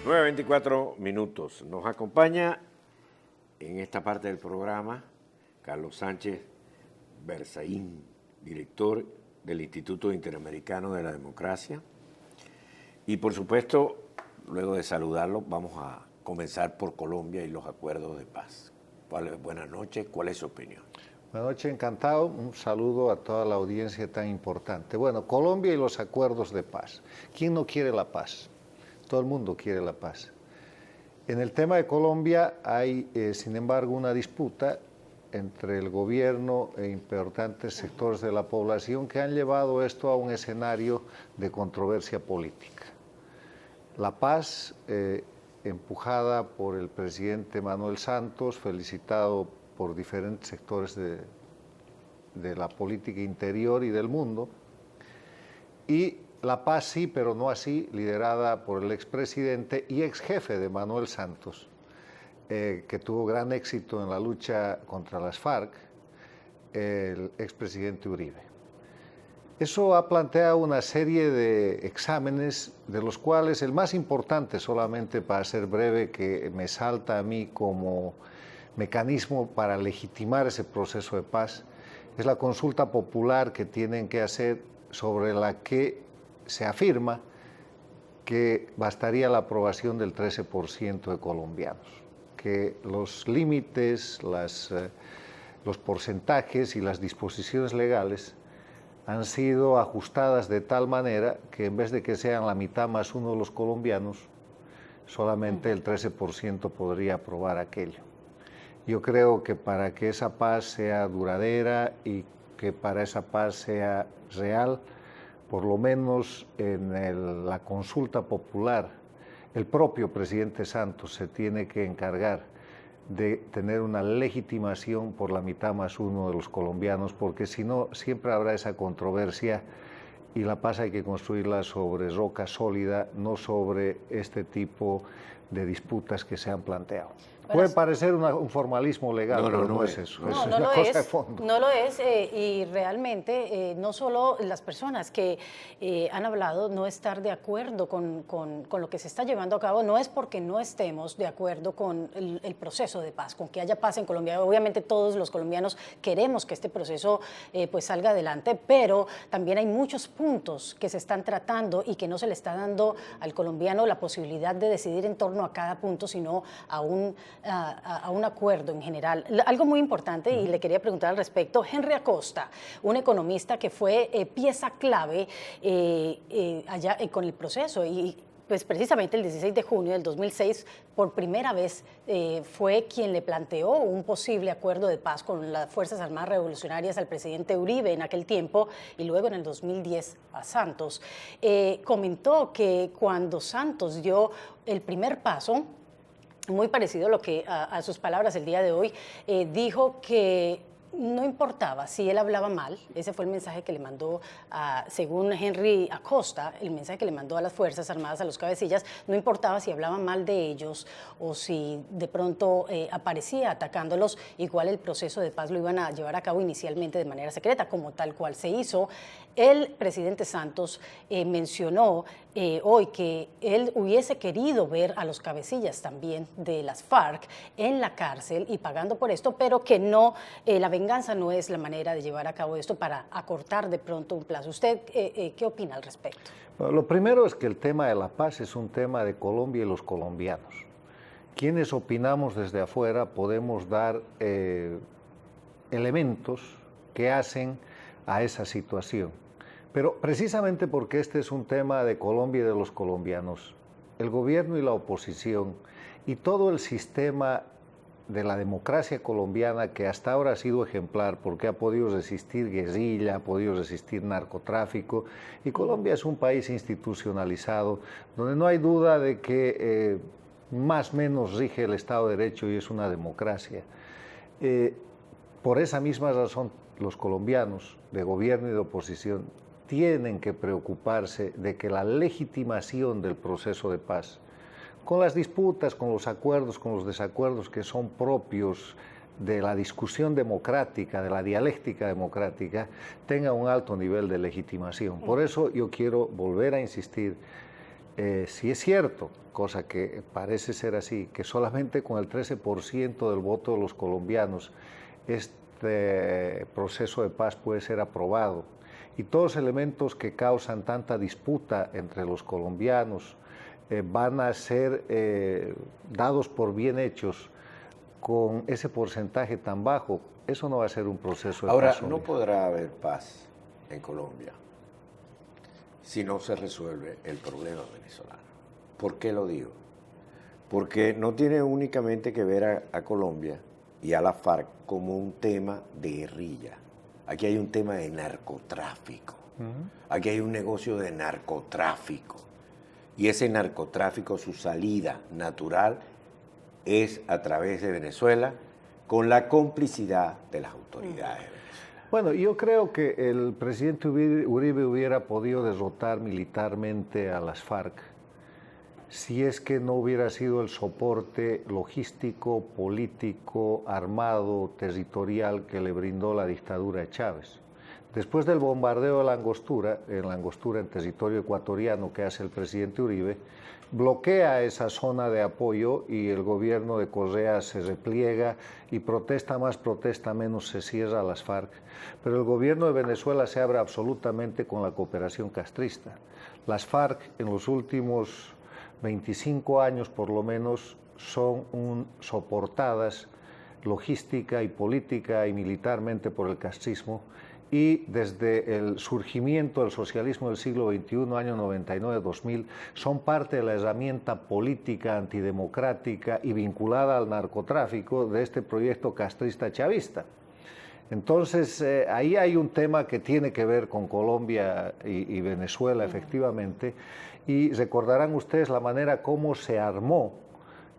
9:24. Nos acompaña en esta parte del programa Carlos Sánchez Berzaín, director del Instituto Interamericano de la Democracia. Y por supuesto, luego de saludarlo, vamos a comenzar por Colombia y los acuerdos de paz. Buenas noches, ¿cuál es su opinión? Buenas noches, encantado. Un saludo a toda la audiencia tan importante. Bueno, Colombia y los acuerdos de paz. ¿Quién no quiere la paz? Todo el mundo quiere la paz. En el tema de Colombia hay, sin embargo, una disputa entre el gobierno e importantes sectores de la población que han llevado esto a un escenario de controversia política. La paz, empujada por el presidente Manuel Santos, felicitado por diferentes sectores de la política interior y del mundo, y la paz sí, pero no así, liderada por el expresidente y exjefe de Manuel Santos, que tuvo gran éxito en la lucha contra las FARC, el expresidente Uribe. Eso ha planteado una serie de exámenes, de los cuales el más importante, solamente para ser breve, que me salta a mí como mecanismo para legitimar ese proceso de paz, es la consulta popular que tienen que hacer, sobre la que se afirma que bastaría la aprobación del 13% de colombianos, que los límites, los porcentajes y las disposiciones legales han sido ajustadas de tal manera que en vez de que sean la mitad más uno de los colombianos, solamente el 13% podría aprobar aquello. Yo creo que para que esa paz sea duradera y que para esa paz sea real, por lo menos en la consulta popular, el propio presidente Santos se tiene que encargar de tener una legitimación por la mitad más uno de los colombianos, porque si no, siempre habrá esa controversia y la paz hay que construirla sobre roca sólida, no sobre este tipo de disputas que se han planteado. Puede parecer un formalismo legal, pero no es eso. Es una cosa de fondo. No lo es, y realmente no solo las personas que han hablado no estar de acuerdo con lo que se está llevando a cabo, no es porque no estemos de acuerdo con el proceso de paz, con que haya paz en Colombia. Obviamente todos los colombianos queremos que este proceso pues salga adelante, pero también hay muchos puntos que se están tratando y que no se le está dando al colombiano la posibilidad de decidir en torno a cada punto, sino a un acuerdo en general. Algo muy importante, y le quería preguntar al respecto, Henry Acosta, un economista que fue pieza clave allá con el proceso, y pues precisamente el 16 de junio del 2006, por primera vez fue quien le planteó un posible acuerdo de paz con las Fuerzas Armadas Revolucionarias al presidente Uribe en aquel tiempo, y luego en el 2010 a Santos. Comentó que cuando Santos dio el primer paso, muy parecido a lo que a sus palabras el día de hoy, dijo que no importaba si él hablaba mal. Ese fue el mensaje que le mandó, según Henry Acosta, el mensaje que le mandó a las Fuerzas Armadas, a los cabecillas. No importaba si hablaban mal de ellos o si de pronto aparecía atacándolos, igual el proceso de paz lo iban a llevar a cabo inicialmente de manera secreta, como tal cual se hizo. El presidente Santos mencionó hoy que él hubiese querido ver a los cabecillas también de las FARC en la cárcel y pagando por esto, pero que no, la venganza no es la manera de llevar a cabo esto para acortar de pronto un plazo. ¿Usted qué opina al respecto? Bueno, lo primero es que el tema de la paz es un tema de Colombia y los colombianos. Quienes opinamos desde afuera podemos dar elementos que hacen a esa situación. Pero precisamente porque este es un tema de Colombia y de los colombianos, el gobierno y la oposición y todo el sistema de la democracia colombiana, que hasta ahora ha sido ejemplar porque ha podido resistir guerrilla, ha podido resistir narcotráfico, y Colombia es un país institucionalizado donde no hay duda de que más o menos rige el Estado de Derecho y es una democracia. Por esa misma razón, los colombianos de gobierno y de oposición tienen que preocuparse de que la legitimación del proceso de paz, con las disputas, con los acuerdos, con los desacuerdos que son propios de la discusión democrática, de la dialéctica democrática, tenga un alto nivel de legitimación. Por eso yo quiero volver a insistir si es cierto, cosa que parece ser así, que solamente con el 13% del voto de los colombianos este proceso de paz puede ser aprobado, y todos los elementos que causan tanta disputa entre los colombianos van a ser dados por bien hechos con ese porcentaje tan bajo, eso no va a ser un proceso de Ahora, paz. no podrá haber paz en Colombia si no se resuelve el problema venezolano. ¿Por qué lo digo? Porque no tiene únicamente que ver a Colombia y a la FARC como un tema de guerrilla. Aquí hay un tema de narcotráfico. Aquí hay un negocio de narcotráfico. Y ese narcotráfico, su salida natural es a través de Venezuela, con la complicidad de las autoridades de Venezuela. Bueno, yo creo que el presidente Uribe hubiera podido derrotar militarmente a las FARC si es que no hubiera sido el soporte logístico, político, armado, territorial que le brindó la dictadura de Chávez. Después del bombardeo de La Angostura en territorio ecuatoriano que hace el presidente Uribe, bloquea esa zona de apoyo y el gobierno de Correa se repliega y protesta más, protesta menos, se cierra a las FARC. Pero el gobierno de Venezuela se abre absolutamente con la cooperación castrista. Las FARC en los últimos 25 años por lo menos son soportadas logística y política y militarmente por el castrismo, y desde el surgimiento del socialismo del siglo XXI, año 99-2000, son parte de la herramienta política antidemocrática y vinculada al narcotráfico de este proyecto castrista chavista. Entonces, ahí hay un tema que tiene que ver con Colombia y Venezuela, efectivamente, y recordarán ustedes la manera como se armó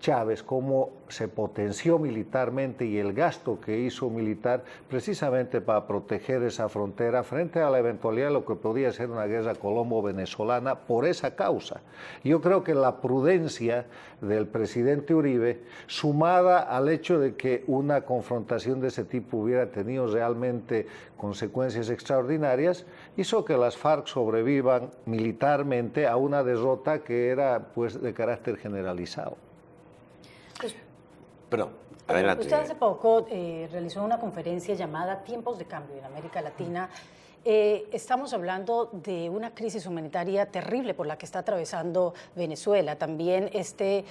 Chávez, cómo se potenció militarmente y el gasto que hizo militar precisamente para proteger esa frontera frente a la eventualidad de lo que podía ser una guerra colombo-venezolana por esa causa. Yo creo que la prudencia del presidente Uribe, sumada al hecho de que una confrontación de ese tipo hubiera tenido realmente consecuencias extraordinarias, hizo que las FARC sobrevivan militarmente a una derrota que era pues de carácter generalizado. Perdón, adelante. Usted hace poco realizó una conferencia llamada Tiempos de Cambio en América Latina. Estamos hablando de una crisis humanitaria terrible por la que está atravesando Venezuela, también este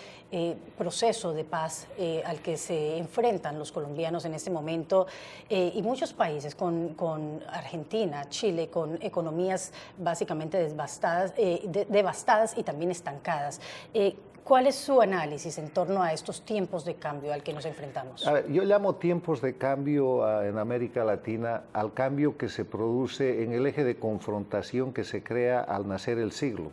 proceso de paz al que se enfrentan los colombianos en este momento y muchos países con Argentina, Chile, con economías básicamente devastadas y también estancadas. ¿Cuál es su análisis en torno a estos tiempos de cambio al que nos enfrentamos? A ver, yo llamo tiempos de cambio en América Latina al cambio que se produce en el eje de confrontación que se crea al nacer el siglo.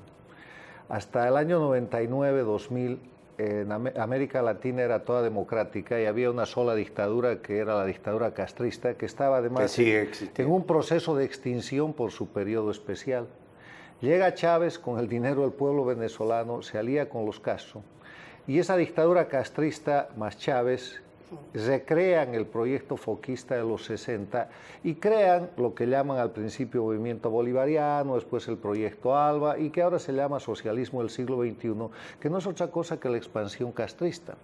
Hasta el año 99-2000, en América Latina era toda democrática y había una sola dictadura, que era la dictadura castrista, que estaba además en un proceso de extinción por su periodo especial. Llega Chávez con el dinero del pueblo venezolano, se alía con los Castro, y esa dictadura castrista más Chávez recrean el proyecto foquista de los 60 y crean lo que llaman al principio movimiento bolivariano, después el proyecto ALBA, y que ahora se llama socialismo del siglo XXI, que no es otra cosa que la expansión castrista.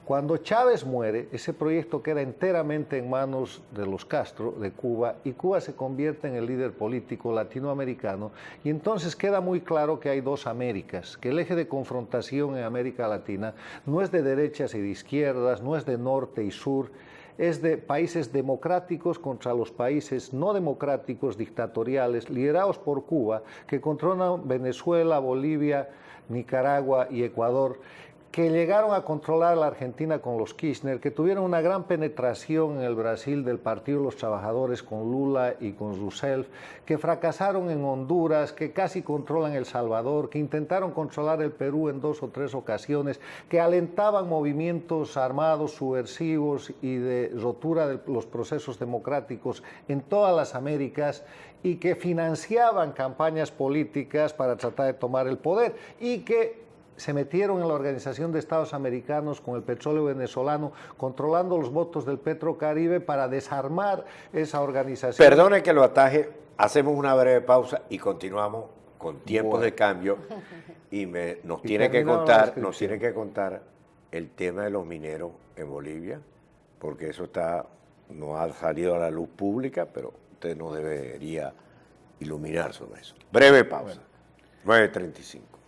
Cuando Chávez muere, ese proyecto queda enteramente en manos de los Castro, de Cuba, y Cuba se convierte en el líder político latinoamericano, y entonces queda muy claro que hay dos Américas, que el eje de confrontación en América Latina no es de derechas y de izquierdas, no es de norte y sur, es de países democráticos contra los países no democráticos, dictatoriales, liderados por Cuba, que controlan Venezuela, Bolivia, Nicaragua y Ecuador, que llegaron a controlar la Argentina con los Kirchner, que tuvieron una gran penetración en el Brasil del Partido de los Trabajadores con Lula y con Rousseff, que fracasaron en Honduras, que casi controlan El Salvador, que intentaron controlar el Perú en 2 o 3 ocasiones, que alentaban movimientos armados subversivos y de rotura de los procesos democráticos en todas las Américas, y que financiaban campañas políticas para tratar de tomar el poder, y que se metieron en la Organización de Estados Americanos con el petróleo venezolano, controlando los votos del Petrocaribe para desarmar esa organización. Perdone que lo ataje, hacemos una breve pausa y continuamos con tiempos de cambio y nos Y tiene que terminamos la contar, descripción. nos tiene que contar el tema de los mineros en Bolivia, porque eso no ha salido a la luz pública, pero usted nos debería iluminar sobre eso. Breve pausa. 9:35.